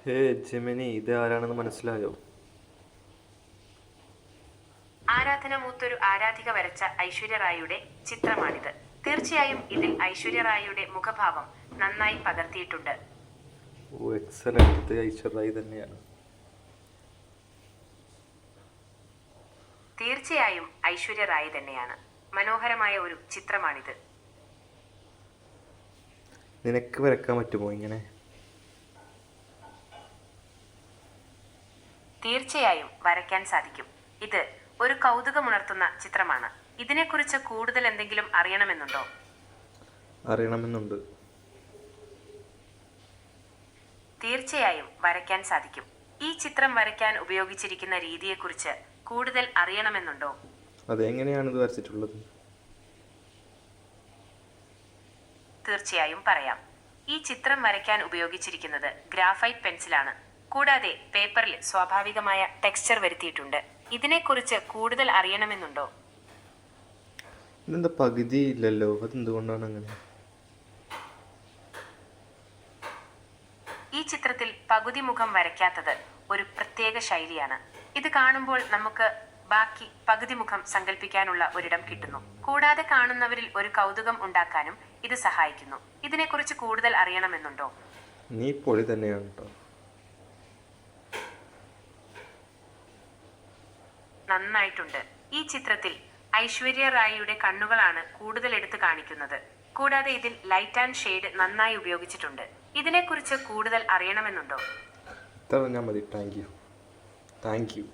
ഹേ Gemini, ഇത് ആരാണെന്ന് മനസ്സിലായോ? ആരാധന മൂത്തൊരു ആരാധിക വരച്ച ഐശ്വര്യ റായിയുടെ ചിത്രമാണിത്. തീർച്ചയായും ഇതിൽ ഐശ്വര്യ റായിയുടെ മുഖഭാവം നന്നായി പകർത്തിയിട്ടുണ്ട്. ഓ എക്സലന്റ്, ഇത് ഐശ്വര്യ റായി തന്നെയാണ്. തീർച്ചയായും ഐശ്വര്യ റായി തന്നെയാണ്. മനോഹരമായ ഒരു ചിത്രമാണിത്. നിനക്ക് വരക്കാൻ പറ്റുമോ ഇങ്ങനെ? തീർച്ചയായും വരയ്ക്കാൻ സാധിക്കും. ഇത് ഒരു കൗതുകമുണർത്തുന്ന ചിത്രമാണ്. ഇതിനെക്കുറിച്ച് കൂടുതൽ എന്തെങ്കിലും അറിയണമെന്നുണ്ടോ? അറിയണമെന്നുണ്ട്. തീർച്ചയായും വരയ്ക്കാൻ സാധിക്കും. ഈ ചിത്രം വരയ്ക്കാൻ ഉപയോഗിച്ചിരിക്കുന്ന രീതിയെക്കുറിച്ച് കൂടുതൽ അറിയണമെന്നുണ്ടോ? അതെങ്ങനെയാണ് ഇത് വരച്ചിട്ടുള്ളത്? തീർച്ചയായും പറയാം. ഈ ചിത്രം വരയ്ക്കാൻ ഉപയോഗിച്ചിരിക്കുന്നത് ഗ്രാഫൈറ്റ് പെൻസിലാണ്. കൂടാതെ പേപ്പറിൽ സ്വാഭാവികമായ ടെക്സ്ചർ വരുത്തിയിട്ടുണ്ട്. ഇതിനെക്കുറിച്ച് കൂടുതൽ അറിയണമെന്നുണ്ടോ? ഇതെന്താ പകുതി ഇല്ലല്ലോ, അതെന്തുകൊണ്ടാണ് അങ്ങനെ? ഈ ചിത്രത്തിൽ പകുതി മുഖം വരയ്ക്കാത്തത് ഒരു പ്രത്യേക ശൈലിയാണ്. ഇത് കാണുമ്പോൾ നമുക്ക് ബാക്കി പകുതി മുഖം സങ്കല്പിക്കാനുള്ള ഒരിടം കിട്ടുന്നു. കൂടാതെ കാണുന്നവരിൽ ഒരു കൗതുകം ഉണ്ടാക്കാനും ഇത് സഹായിക്കുന്നു. ഇതിനെക്കുറിച്ച് കൂടുതൽ അറിയണമെന്നുണ്ടോ? നീ പൊളി തന്നെയാണ് കേട്ടോ. നന്നായിട്ടുണ്ട്. ഈ ചിത്രത്തിൽ ഐശ്വര്യ റായിയുടെ കണ്ണുകളാണ് കൂടുതൽ എടുത്ത് കാണിക്കുന്നത്. കൂടാതെ ഇതിൽ ലൈറ്റ് ആൻഡ് ഷെയ്ഡ് നന്നായി ഉപയോഗിച്ചിട്ടുണ്ട്. ഇതിനെക്കുറിച്ച് കൂടുതൽ അറിയണമെന്നുണ്ടോ? ഇത്ര പറഞ്ഞാൽ മതി. Thank you.